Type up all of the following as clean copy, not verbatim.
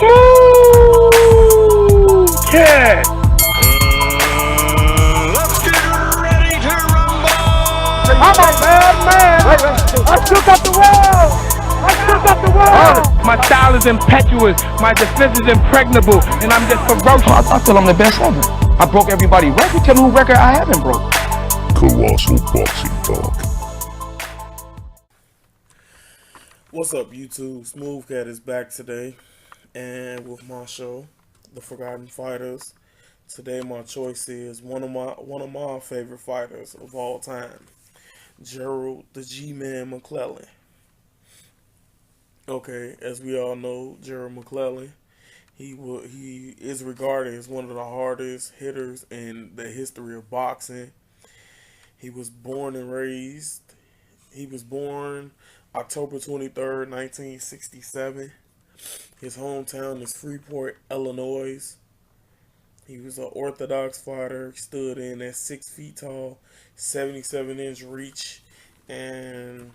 Smooth cat. Let's get ready to rumble! I'm a bad man. I shook up the world. I shook up the world. My style is impetuous. My defense is impregnable. And I'm just ferocious. I feel I'm the best ever. I broke everybody's record. Tell me who record I haven't broke. Colossal Boxing Talk. What's up, YouTube? Smooth Cat is back today, and with my show, The Forgotten Fighters. Today, my choice is one of my favorite fighters of all time, Gerald the GMAN Mcclellan. Okay, as we all know, Gerald Mcclellan, he is regarded as one of the hardest hitters in the history of boxing. He was born October 23rd, 1967. His hometown is Freeport, Illinois. He was an orthodox fighter. He stood in at 6 feet tall, 77-inch reach, and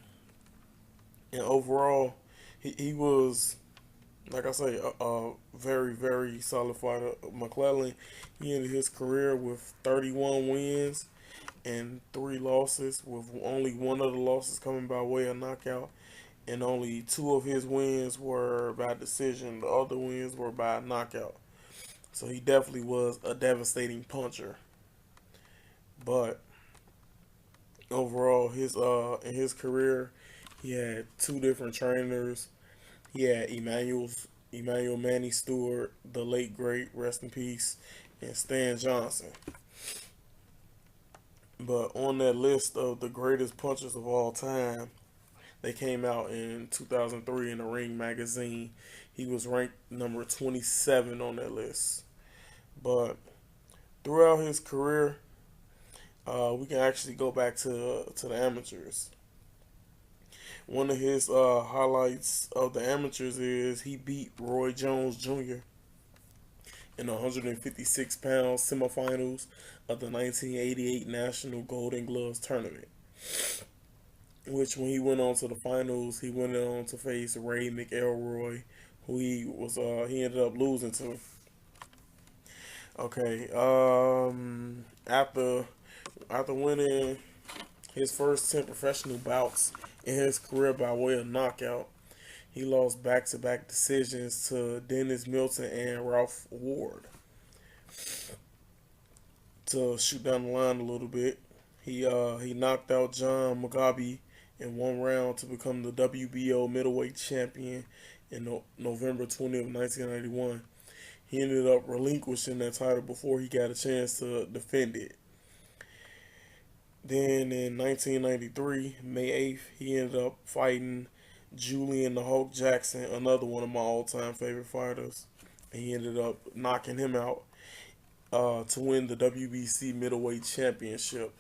overall, he was, like I say, a very, very solid fighter. McClellan, he ended his career with 31 wins and 3 losses, with only one of the losses coming by way of knockout, and only 2 of his wins were by decision. The other wins were by knockout. So he definitely was a devastating puncher. But overall, in his career, he had 2 different trainers. He had Emmanuel Manny Stewart, the late great, rest in peace, and Stan Johnson. But on that list of the greatest punchers of all time, they came out in 2003 in the Ring magazine. He was ranked number 27 on that list. But throughout his career, we can actually go back to the amateurs. One of his highlights of the amateurs is he beat Roy Jones Jr. in the 156-pound semifinals of the 1988 National Golden Gloves Tournament, which when he went on to the finals, he went on to face Ray McElroy, who he ended up losing to. Okay, after winning his first 10 professional bouts in his career by way of knockout, he lost back-to-back decisions to Dennis Milton and Ralph Ward. To shoot down the line a little bit, he knocked out John Mugabe in 1 round to become the WBO middleweight champion in November 20th, 1991. He ended up relinquishing that title before he got a chance to defend it. Then in 1993, May 8th, he ended up fighting Julian the Hulk Jackson, another one of my all-time favorite fighters. And he ended up knocking him out to win the WBC middleweight championship.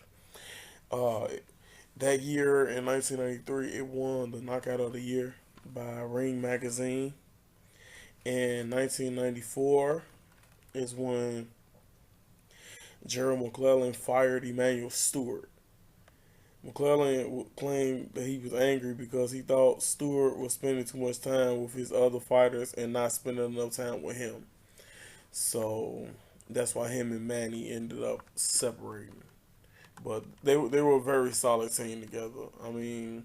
That year in 1993, it won the Knockout of the Year by Ring magazine. In 1994 is when Gerald Mcclellan fired Emmanuel Stewart. McClellan claimed that he was angry because he thought Stewart was spending too much time with his other fighters and not spending enough time with him. So that's why him and Manny ended up separating. But they were a very solid team together. I mean,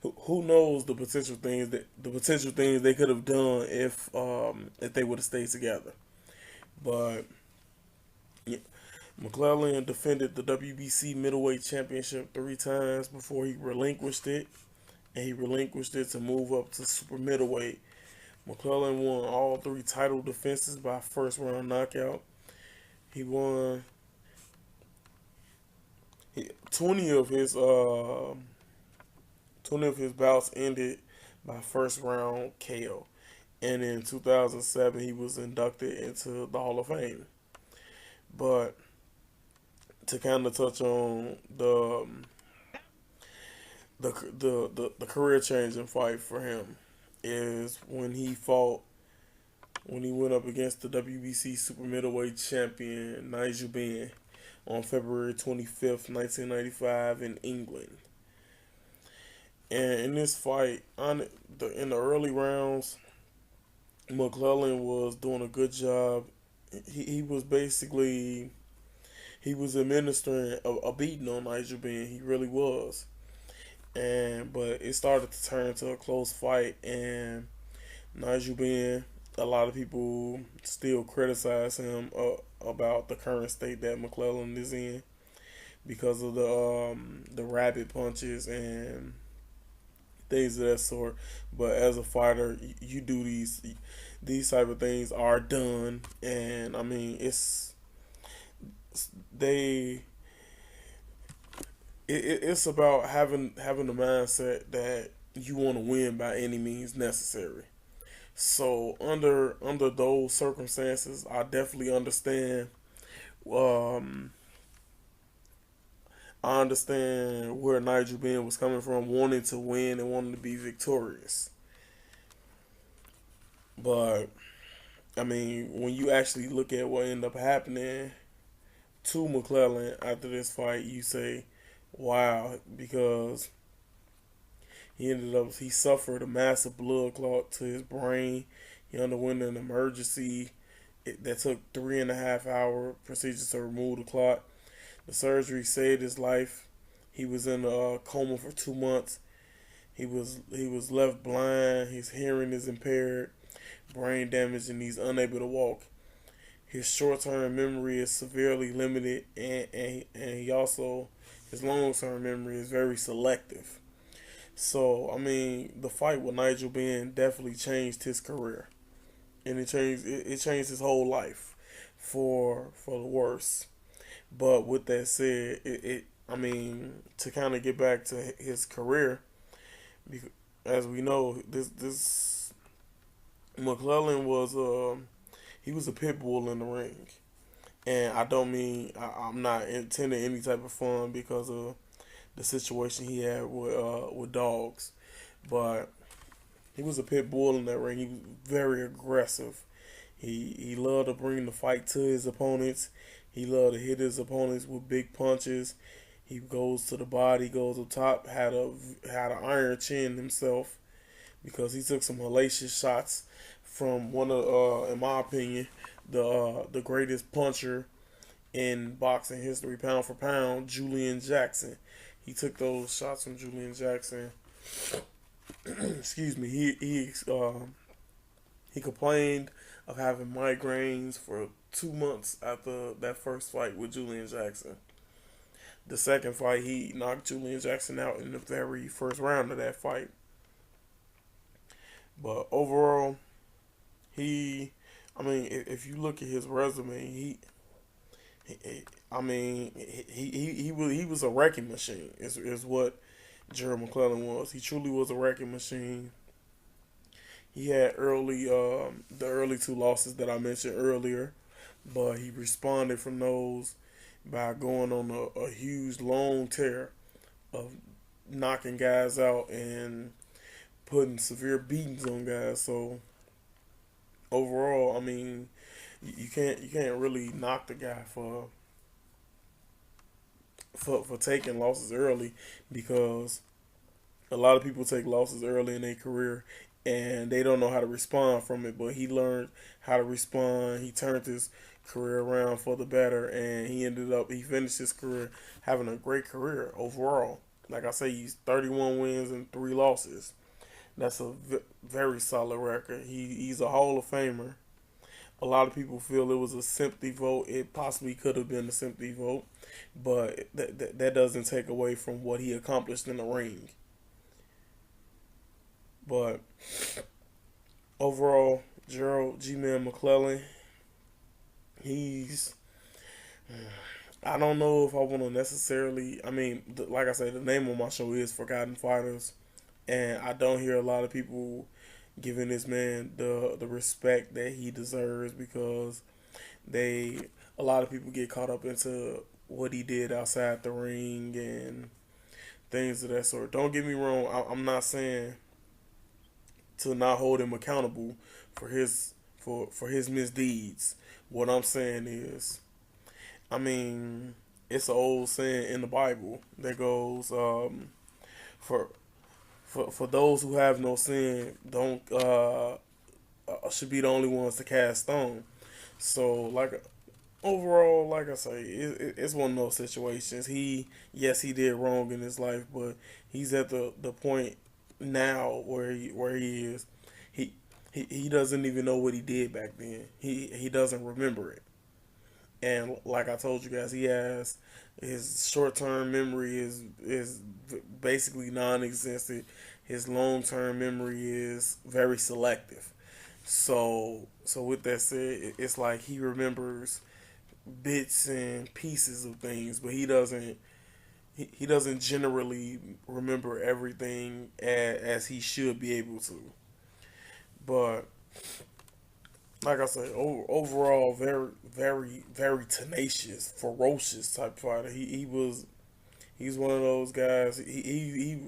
who knows the potential things they could have done if they would have stayed together. But yeah, McClellan defended the WBC middleweight championship 3 times before he relinquished it, and he relinquished it to move up to super middleweight. McClellan won all 3 title defenses by first round knockout. He won 20 of his bouts ended by first round KO. And in 2007, he was inducted into the Hall of Fame. But to kind of touch on the career changing fight for him is when he went up against the WBC super middleweight champion Nigel Benn on February 25th, 1995 in England. And in this fight, in the early rounds, McClellan was doing a good job. He was basically he was administering a beating on Nigel Benn. He really was. But it started to turn to a close fight, and Nigel Benn, a lot of people still criticize him about the current state that McClellan is in because of the rapid punches and things of that sort. But as a fighter, you do these type of things are done, and I mean they it's about having the mindset that you want to win by any means necessary. So under those circumstances, I definitely understand. Um, I understand where Nigel Benn was coming from, wanting to win and wanting to be victorious. But I mean, when you actually look at what ended up happening to McClellan after this fight, you say, "Wow," because he suffered a massive blood clot to his brain. He underwent an emergency that took 3.5 hour procedure to remove the clot. The surgery saved his life. He was in a coma for 2 months. He was left blind. His hearing is impaired, brain damage, and he's unable to walk. His short-term memory is severely limited, and he also his long-term memory is very selective. So I mean, the fight with Nigel Benn definitely changed his career, and it changed his whole life for the worse. But with that said, I mean, to kind of get back to his career, as we know, this McClellan was he was a pit bull in the ring, and I don't mean I'm not intending any type of fun because of the situation he had with dogs, but he was a pit bull in that ring. He was very aggressive. He loved to bring the fight to his opponents. He loved to hit his opponents with big punches. He goes to the body, goes up top. Had an iron chin himself because he took some hellacious shots from one of, in my opinion, the greatest puncher in boxing history, pound for pound, Julian Jackson. He took those shots from Julian Jackson. Excuse me. He complained of having migraines for 2 months after that first fight with Julian Jackson. The second fight, he knocked Julian Jackson out in the very first round of that fight. But overall, if you look at his resume, he was a wrecking machine. Is what Gerald Mcclellan was. He truly was a wrecking machine. He had the early two losses that I mentioned earlier, but he responded from those by going on a huge long tear of knocking guys out and putting severe beatings on guys. So overall, I mean, you can't really knock the guy for taking losses early, because a lot of people take losses early in their career and they don't know how to respond from it. But he learned how to respond. He turned his career around for the better, and he finished his career having a great career overall. Like I say, he's 31 wins and 3 losses. That's a very solid record. He's a Hall of Famer. A lot of people feel it was a sympathy vote. It possibly could have been a sympathy vote, but that doesn't take away from what he accomplished in the ring. But overall, Gerald GMAN McClellan, I don't know if I want to necessarily, like I said, the name of my show is Forgotten Fighters, and I don't hear a lot of people giving this man the respect that he deserves, because a lot of people get caught up into what he did outside the ring and things of that sort. Don't get me wrong, I'm not saying to not hold him accountable for his misdeeds. What I'm saying is, it's an old saying in the Bible that goes, for those who have no sin, don't should be the only ones to cast stone. So like overall, like I say, it's one of those situations. Yes, he did wrong in his life, but he's at the point now where he is. He doesn't even know what he did back then. He doesn't remember it. And like I told you guys, he has his short term memory is basically non-existent. His long term memory is very selective. So with that said, it's like he remembers bits and pieces of things, but he doesn't generally remember everything as he should be able to. But like I said, overall, very, very, very tenacious, ferocious type fighter. He's one of those guys. He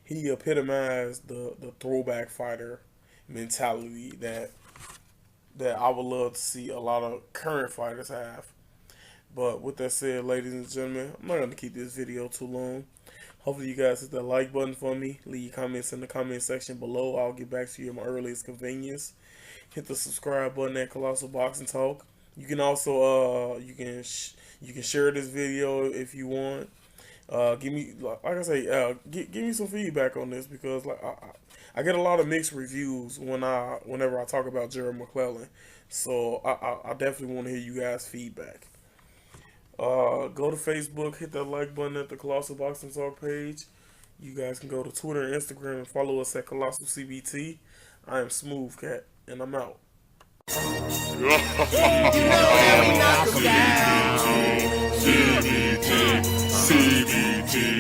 epitomized the throwback fighter mentality that I would love to see a lot of current fighters have. But with that said, ladies and gentlemen, I'm not going to keep this video too long. Hopefully you guys hit that like button for me. Leave your comments in the comment section below. I'll get back to you at my earliest convenience. Hit the subscribe button at Colossal Boxing Talk. You can also you can share this video if you want. Give me, like I say, give me some feedback on this, because like I get a lot of mixed reviews whenever I talk about Gerald Mcclellan. So I definitely want to hear you guys' feedback. Go to Facebook, hit that like button at the Colossal Boxing Talk page. You guys can go to Twitter and Instagram and follow us at Colossal CBT. I am Smooth Cat, and I'm out. CBT, CBT.